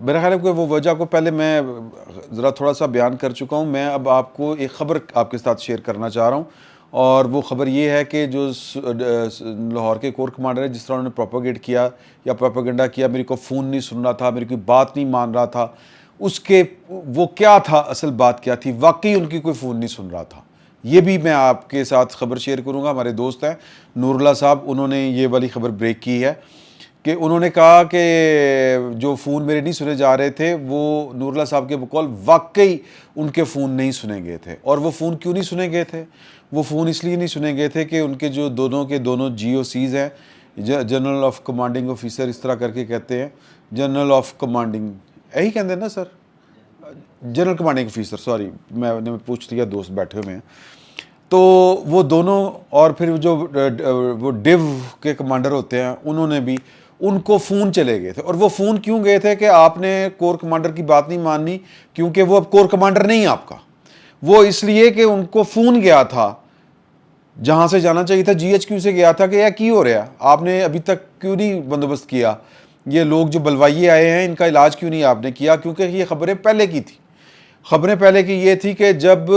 میرا خیال ہے کہ وہ وجہ کو پہلے میں ذرا تھوڑا سا بیان کر چکا ہوں. میں اب آپ کو ایک خبر آپ کے ساتھ شیئر کرنا چاہ رہا ہوں, اور وہ خبر یہ ہے کہ جو لاہور کے کور کمانڈر ہے, جس طرح انہوں نے پروپیگیٹ کیا یا پروپیگنڈا کیا, میری کو فون نہیں سن رہا تھا, میری کوئی بات نہیں مان رہا تھا, اس کے وہ کیا تھا, اصل بات کیا تھی, واقعی ان کی کوئی فون نہیں سن رہا تھا. یہ بھی میں آپ کے ساتھ خبر شیئر کروں گا. ہمارے دوست ہیں نور اللہ صاحب, انہوں نے یہ والی خبر بریک کی ہے کہ انہوں نے کہا کہ جو فون میرے نہیں سنے جا رہے تھے, وہ نور اللہ صاحب کے بقول واقعی ان کے فون نہیں سنے گئے تھے. اور وہ فون کیوں نہیں سنے گئے تھے؟ وہ فون اس لیے نہیں سنے گئے تھے کہ ان کے جو دونوں جی او سیز ہیں, جنرل آف کمانڈنگ آفیسر, اس طرح کر کے کہتے ہیں, جنرل آف کمانڈنگ, یہی کہتے ہیں نا سر, جنرل کمانڈنگ آفیسر, سوری میں نے پوچھ لیا, دوست بیٹھے ہوئے ہیں. تو وہ دونوں, اور پھر جو وہ ڈیو کے کمانڈر ہوتے ہیں, انہوں نے بھی, ان کو فون چلے گئے تھے. اور وہ فون کیوں گئے تھے کہ آپ نے کور کمانڈر کی بات نہیں ماننی, کیونکہ وہ اب کور کمانڈر نہیں آپ کا. وہ اس لیے کہ ان کو فون گیا تھا جہاں سے جانا چاہیے تھا, جی ایچ کیو سے گیا تھا, کہ یہ کی ہو رہا, آپ نے ابھی تک کیوں نہیں بندوبست کیا, یہ لوگ جو بلوائیے آئے ہیں ان کا علاج کیوں نہیں آپ نے کیا. کیونکہ یہ خبریں پہلے کی تھی. خبریں پہلے کی یہ تھی کہ جب,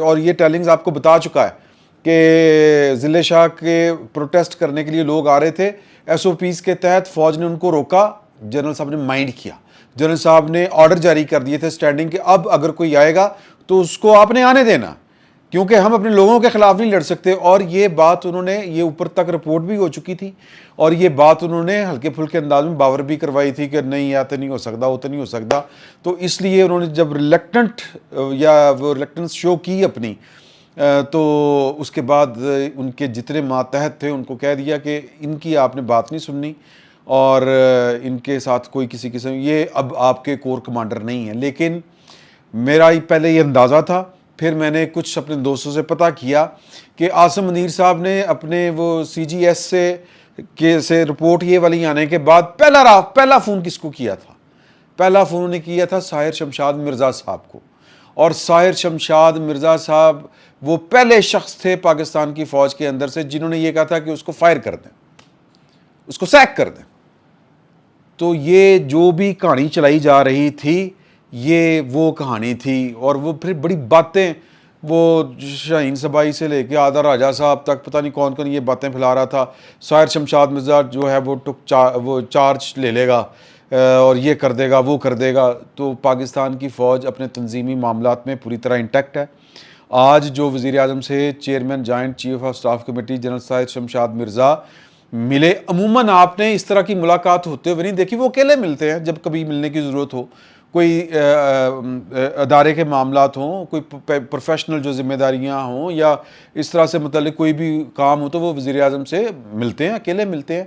اور یہ ٹیلنگز آپ کو بتا چکا ہے کہ ضلع شاہ کے پروٹیسٹ کرنے کے لیے لوگ آ رہے تھے, ایس او پیز کے تحت فوج نے ان کو روکا, جنرل صاحب نے مائنڈ کیا, جنرل صاحب نے آرڈر جاری کر دیے تھے اسٹینڈنگ کے, اب اگر کوئی آئے گا تو اس کو آپ نے آنے دینا, کیونکہ ہم اپنے لوگوں کے خلاف نہیں لڑ سکتے. اور یہ بات انہوں نے, یہ اوپر تک رپورٹ بھی ہو چکی تھی, اور یہ بات انہوں نے ہلکے پھلکے انداز میں باور بھی کروائی تھی کہ نہیں یا تو نہیں ہو سکتا, وہ تو نہیں ہو سکتا. تو اس لیے انہوں نے جب ریلیکٹنٹ یا وہ ریلیکٹنس شو کی اپنی, تو اس کے بعد ان کے جتنے ماتحت تھے ان کو کہہ دیا کہ ان کی آپ نے بات نہیں سننی, اور ان کے ساتھ کوئی کسی قسم, یہ اب آپ کے کور کمانڈر نہیں ہیں. لیکن میرا پہلے یہ اندازہ تھا, پھر میں نے کچھ اپنے دوستوں سے پتہ کیا کہ عاصم منیر صاحب نے اپنے وہ سی جی ایس سے رپورٹ یہ والی آنے کے بعد پہلا فون کس کو کیا تھا؟ پہلا فون انہوں نے کیا تھا ساحر شمشاد مرزا صاحب کو. اور ساحر شمشاد مرزا صاحب وہ پہلے شخص تھے پاکستان کی فوج کے اندر سے جنہوں نے یہ کہا تھا کہ اس کو فائر کر دیں, اس کو سیک کر دیں. تو یہ جو بھی کہانی چلائی جا رہی تھی, یہ وہ کہانی تھی. اور وہ پھر بڑی باتیں, وہ شاہین صبائی سے لے کے آدھا راجہ صاحب تک پتہ نہیں کون کون یہ باتیں پھیلا رہا تھا. ساحر شمشاد مرزا جو ہے وہ چارج لے لے گا اور یہ کر دے گا, وہ کر دے گا. تو پاکستان کی فوج اپنے تنظیمی معاملات میں پوری طرح انٹیکٹ ہے. آج جو وزیر اعظم سے chairman joint chief of staff committee general Sahir Shamshad Mirza ملے, عموماً آپ نے اس طرح کی ملاقات ہوتے ہوئے نہیں دیکھی. وہ اکیلے ملتے ہیں جب کبھی ملنے کی ضرورت ہو, کوئی ادارے کے معاملات ہوں, کوئی پروفیشنل جو ذمہ داریاں ہوں, یا اس طرح سے متعلق کوئی بھی کام ہو, تو وہ وزیر اعظم سے ملتے ہیں, اکیلے ملتے ہیں.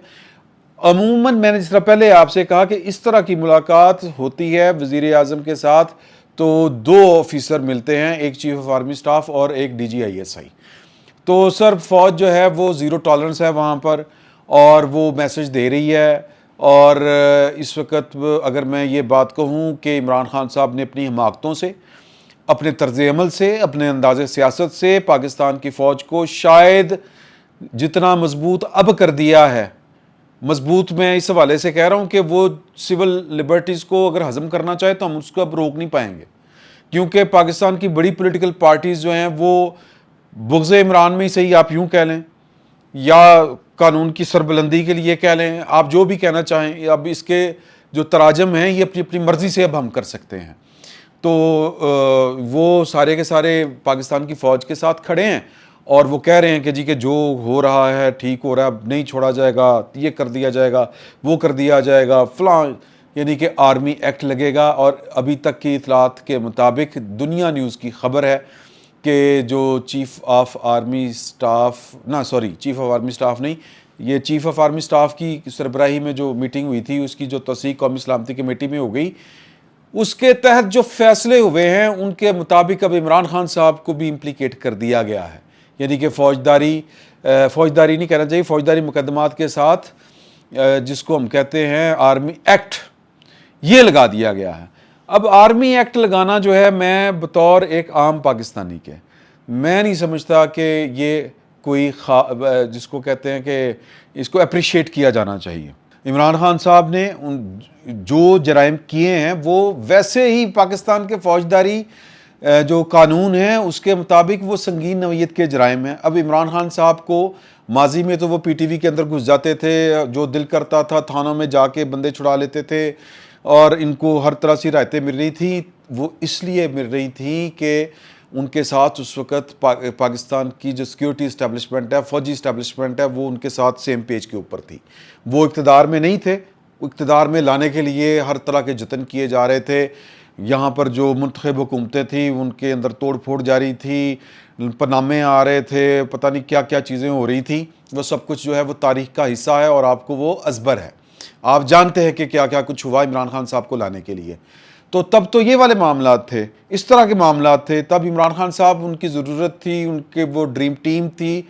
عموماً میں نے جس طرح پہلے آپ سے کہا کہ اس طرح کی ملاقات ہوتی ہے وزیر اعظم کے ساتھ تو دو آفیسر ملتے ہیں, ایک چیف آف آرمی سٹاف اور ایک D G I S I. تو سر فوج جو ہے وہ زیرو ٹالرنس ہے وہاں پر, اور وہ میسج دے رہی ہے. اور اس وقت اگر میں یہ بات کہوں کہ عمران خان صاحب نے اپنی حماقتوں سے, اپنے طرز عمل سے, اپنے انداز سیاست سے پاکستان کی فوج کو شاید جتنا مضبوط اب کر دیا ہے, مضبوط میں اس حوالے سے کہہ رہا ہوں کہ وہ سول لبرٹیز کو اگر ہضم کرنا چاہے تو ہم اس کو اب روک نہیں پائیں گے. کیونکہ پاکستان کی بڑی پولیٹیکل پارٹیز جو ہیں وہ بغض عمران میں ہی صحیح آپ یوں کہہ لیں, یا قانون کی سربلندی کے لیے کہہ لیں, آپ جو بھی کہنا چاہیں. اب اس کے جو تراجم ہیں یہ اپنی مرضی سے اب ہم کر سکتے ہیں. تو وہ سارے کے سارے پاکستان کی فوج کے ساتھ کھڑے ہیں, اور وہ کہہ رہے ہیں کہ جی کہ جو ہو رہا ہے ٹھیک ہو رہا ہے, اب نہیں چھوڑا جائے گا, یہ کر دیا جائے گا, وہ کر دیا جائے گا, فلاں, یعنی کہ آرمی ایکٹ لگے گا. اور ابھی تک کی اطلاعات کے مطابق دنیا نیوز کی خبر ہے کہ جو چیف آف آرمی سٹاف نہیں, یہ چیف آف آرمی سٹاف کی سربراہی میں جو میٹنگ ہوئی تھی, اس کی جو توثیق قومی سلامتی کمیٹی میں ہو گئی, اس کے تحت جو فیصلے ہوئے ہیں ان کے مطابق اب عمران خان صاحب کو بھی امپلیکیٹ کر دیا گیا ہے. یعنی کہ فوجداری نہیں کہنا چاہیے, فوجداری مقدمات کے ساتھ جس کو ہم کہتے ہیں آرمی ایکٹ, یہ لگا دیا گیا ہے. اب آرمی ایکٹ لگانا جو ہے, میں بطور ایک عام پاکستانی کے میں نہیں سمجھتا کہ یہ کوئی جس کو کہتے ہیں کہ اس کو اپریشیٹ کیا جانا چاہیے. عمران خان صاحب نے جو جرائم کیے ہیں وہ ویسے ہی پاکستان کے فوجداری جو قانون ہے اس کے مطابق وہ سنگین نوعیت کے جرائم ہیں. اب عمران خان صاحب کو ماضی میں تو وہ پی ٹی وی کے اندر گھس جاتے تھے, جو دل کرتا تھا تھانوں میں جا کے بندے چھڑا لیتے تھے, اور ان کو ہر طرح سے رعایتیں مل رہی تھیں. وہ اس لیے مل رہی تھیں کہ ان کے ساتھ اس وقت پاکستان کی جو سیکیورٹی اسٹیبلشمنٹ ہے, فوجی اسٹیبلشمنٹ ہے, وہ ان کے ساتھ سیم پیج کے اوپر تھی. وہ اقتدار میں نہیں تھے, اقتدار میں لانے کے لیے ہر طرح کے جتن کیے جا رہے تھے. یہاں پر جو منتخب حکومتیں تھیں ان کے اندر توڑ پھوڑ جاری تھی, پنامے آ رہے تھے, پتہ نہیں کیا کیا چیزیں ہو رہی تھیں. وہ سب کچھ جو ہے وہ تاریخ کا حصہ ہے اور آپ کو وہ ازبر ہے, آپ جانتے ہیں کہ کیا کیا کچھ ہوا عمران خان صاحب کو لانے کے لیے. تو تب تو یہ والے معاملات تھے, اس طرح کے معاملات تھے. تب عمران خان صاحب ان کی ضرورت تھی, ان کے وہ ڈریم ٹیم تھی,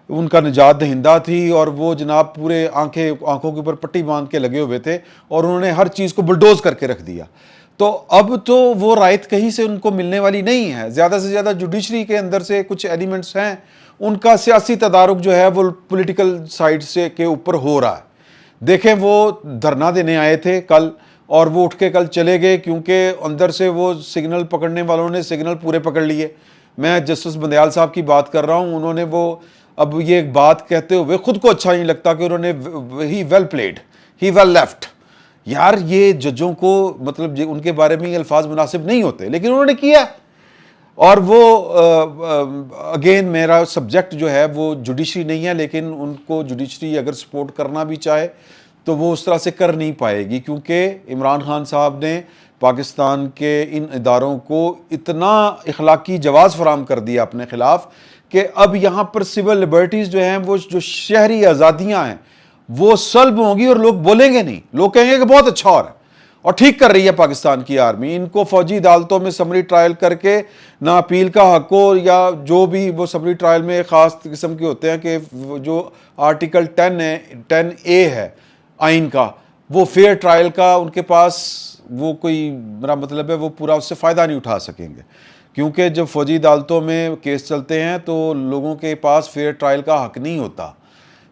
ان کا نجات دہندہ تھی, اور وہ جناب پورے آنکھوں کے اوپر پٹی باندھ کے لگے ہوئے تھے, اور انہوں نے ہر چیز کو بلڈوز کر کے رکھ دیا. تو اب تو وہ رائت کہیں سے ان کو ملنے والی نہیں ہے. زیادہ سے زیادہ جوڈیشری کے اندر سے کچھ ایلیمنٹس ہیں, ان کا سیاسی تدارک جو ہے وہ پولیٹیکل سائڈ سے کے اوپر ہو رہا ہے. دیکھیں وہ دھرنا دینے آئے تھے کل, اور وہ اٹھ کے کل چلے گئے کیونکہ اندر سے وہ سگنل پکڑنے والوں نے سگنل پورے پکڑ لیے. میں جسٹس بندیال صاحب کی بات کر رہا ہوں, انہوں نے وہ اب یہ ایک بات کہتے ہوئے خود کو اچھا نہیں لگتا کہ انہوں نے ہی ویل پلیڈ, ہی ویل لیفٹ. یار یہ ججوں کو مطلب ان کے بارے میں یہ الفاظ مناسب نہیں ہوتے, لیکن انہوں نے کیا. اور وہ اگین میرا سبجیکٹ جو ہے وہ جوڈیشری نہیں ہے, لیکن ان کو جوڈیشری اگر سپورٹ کرنا بھی چاہے تو وہ اس طرح سے کر نہیں پائے گی, کیونکہ عمران خان صاحب نے پاکستان کے ان اداروں کو اتنا اخلاقی جواز فراہم کر دیا اپنے خلاف کہ اب یہاں پر سول لبرٹیز جو ہیں, وہ جو شہری آزادیاں ہیں وہ سلب ہوں گی, اور لوگ بولیں گے نہیں, لوگ کہیں گے کہ بہت اچھا ہو رہا ہے اور ٹھیک کر رہی ہے پاکستان کی آرمی. ان کو فوجی عدالتوں میں سمری ٹرائل کر کے نہ اپیل کا حق ہو, یا جو بھی وہ سمری ٹرائل میں خاص قسم کے ہوتے ہیں کہ جو آرٹیکل 10A ہے آئین کا, وہ فیئر ٹرائل کا ان کے پاس وہ کوئی, میرا مطلب ہے وہ پورا اس سے فائدہ نہیں اٹھا سکیں گے, کیونکہ جب فوجی عدالتوں میں کیس چلتے ہیں تو لوگوں کے پاس فیئر ٹرائل کا حق نہیں ہوتا,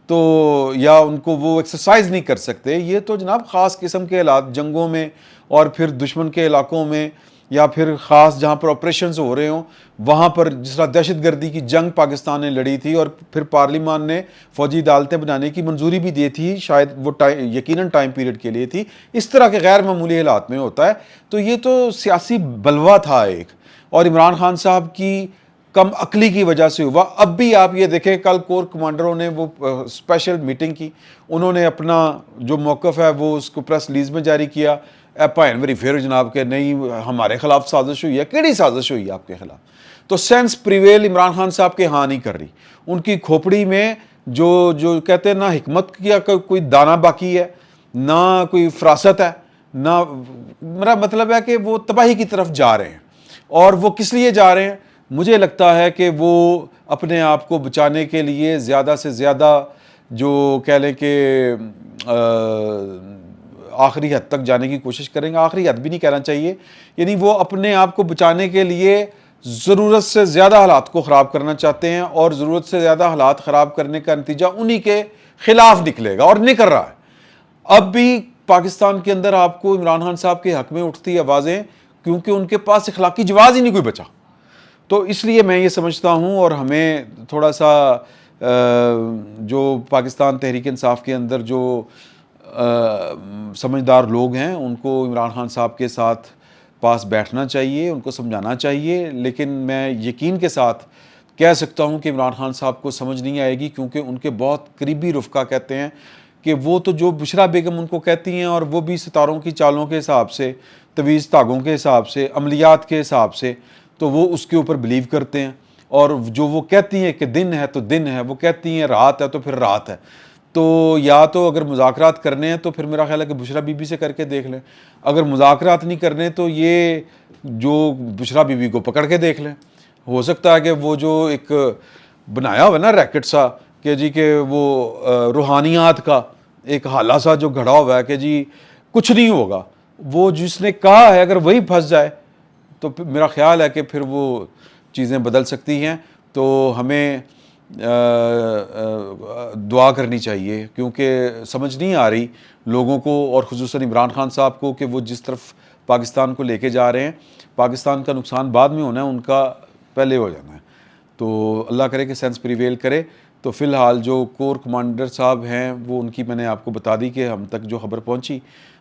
تو یا ان کو وہ ایکسرسائز نہیں کر سکتے. یہ تو جناب خاص قسم کے حالات, جنگوں میں اور پھر دشمن کے علاقوں میں, یا پھر خاص جہاں پر آپریشنز ہو رہے ہوں وہاں پر, جس طرح دہشت گردی کی جنگ پاکستان نے لڑی تھی اور پھر پارلیمان نے فوجی عدالتیں بنانے کی منظوری بھی دی تھی, شاید وہ یقیناً ٹائم پیریڈ کے لیے تھی. اس طرح کے غیر معمولی حالات میں ہوتا ہے. تو یہ تو سیاسی بلوہ تھا ایک, اور عمران خان صاحب کی کم عقلی کی وجہ سے ہوا. اب بھی آپ یہ دیکھیں, کل کور کمانڈروں نے وہ اسپیشل میٹنگ کی, انہوں نے اپنا جو موقف ہے وہ اس کو پریس ریلیز میں جاری کیا. پائن ویری فیئر جناب کہ نہیں ہمارے خلاف سازش ہوئی ہے. کیڑی سازش ہوئی ہے آپ کے خلاف؟ تو سینس پریویل عمران خان صاحب کے ہاں نہیں کر رہی. ان کی کھوپڑی میں جو کہتے ہیں نہ حکمت کیا کوئی دانہ باقی ہے, نہ کوئی فراست ہے, نہ, میرا مطلب ہے کہ وہ تباہی کی طرف جا رہے ہیں. اور وہ کس لیے جا رہے ہیں؟ مجھے لگتا ہے کہ وہ اپنے آپ کو بچانے کے لیے زیادہ سے زیادہ جو کہہ لیں کہ آخری حد تک جانے کی کوشش کریں گے. آخری حد بھی نہیں کہنا چاہیے, یعنی وہ اپنے آپ کو بچانے کے لیے ضرورت سے زیادہ حالات کو خراب کرنا چاہتے ہیں, اور ضرورت سے زیادہ حالات خراب کرنے کا نتیجہ انہی کے خلاف نکلے گا, اور نکل رہا ہے. اب بھی پاکستان کے اندر آپ کو عمران خان صاحب کے حق میں اٹھتی آوازیں, کیونکہ ان کے پاس اخلاقی جواز ہی نہیں کوئی بچا. تو اس لیے میں یہ سمجھتا ہوں, اور ہمیں تھوڑا سا جو پاکستان تحریک انصاف کے اندر جو سمجھدار لوگ ہیں ان کو عمران خان صاحب کے ساتھ پاس بیٹھنا چاہیے, ان کو سمجھانا چاہیے. لیکن میں یقین کے ساتھ کہہ سکتا ہوں کہ عمران خان صاحب کو سمجھ نہیں آئے گی, کیونکہ ان کے بہت قریبی رفقا کہتے ہیں کہ وہ تو جو بشرا بیگم ان کو کہتی ہیں, اور وہ بھی ستاروں کی چالوں کے حساب سے, تویز دھاگوں کے حساب سے, عملیات کے حساب سے, تو وہ اس کے اوپر بلیو کرتے ہیں. اور جو وہ کہتی ہیں کہ دن ہے تو دن ہے, وہ کہتی ہیں رات ہے تو پھر رات ہے. تو یا تو اگر مذاکرات کرنے ہیں تو پھر میرا خیال ہے کہ بشرا بی بی سے کر کے دیکھ لیں. اگر مذاکرات نہیں کرنے تو یہ جو بشرا بی بی کو پکڑ کے دیکھ لیں. ہو سکتا ہے کہ وہ جو ایک بنایا ہوا نا ریکٹ سا کہ جی کہ وہ روحانیات کا ایک حالہ سا جو گھڑا ہوا ہے کہ جی کچھ نہیں ہوگا, وہ جس نے کہا ہے اگر وہی پھنس جائے تو میرا خیال ہے کہ پھر وہ چیزیں بدل سکتی ہیں. تو ہمیں دعا کرنی چاہیے، کیونکہ سمجھ نہیں آ رہی لوگوں کو اور خصوصاً عمران خان صاحب کو کہ وہ جس طرف پاکستان کو لے کے جا رہے ہیں، پاکستان کا نقصان بعد میں ہونا ہے، ان کا پہلے ہو جانا ہے۔ تو اللہ کرے کہ سینس پریویل کرے۔ تو فی الحال جو کور کمانڈر صاحب ہیں وہ ان کی میں نے آپ کو بتا دی کہ ہم تک جو خبر پہنچی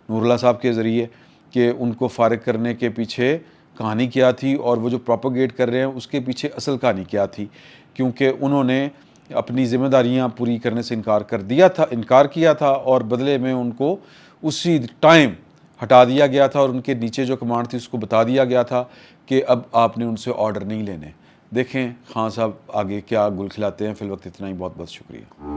نور اللہ صاحب کے ذریعے کہ ان کو فارغ کرنے کے پیچھے کہانی کیا تھی، اور وہ جو پروپیگیٹ کر رہے ہیں اس کے پیچھے اصل کہانی کیا تھی، کیونکہ انہوں نے اپنی ذمہ داریاں پوری کرنے سے انکار کیا تھا اور بدلے میں ان کو اسی ٹائم ہٹا دیا گیا تھا، اور ان کے نیچے جو کمانڈ تھی اس کو بتا دیا گیا تھا کہ اب آپ نے ان سے آرڈر نہیں لینے۔ دیکھیں خان صاحب آگے کیا گل کھلاتے ہیں۔ فی الوقت اتنا ہی، بہت بہت شکریہ۔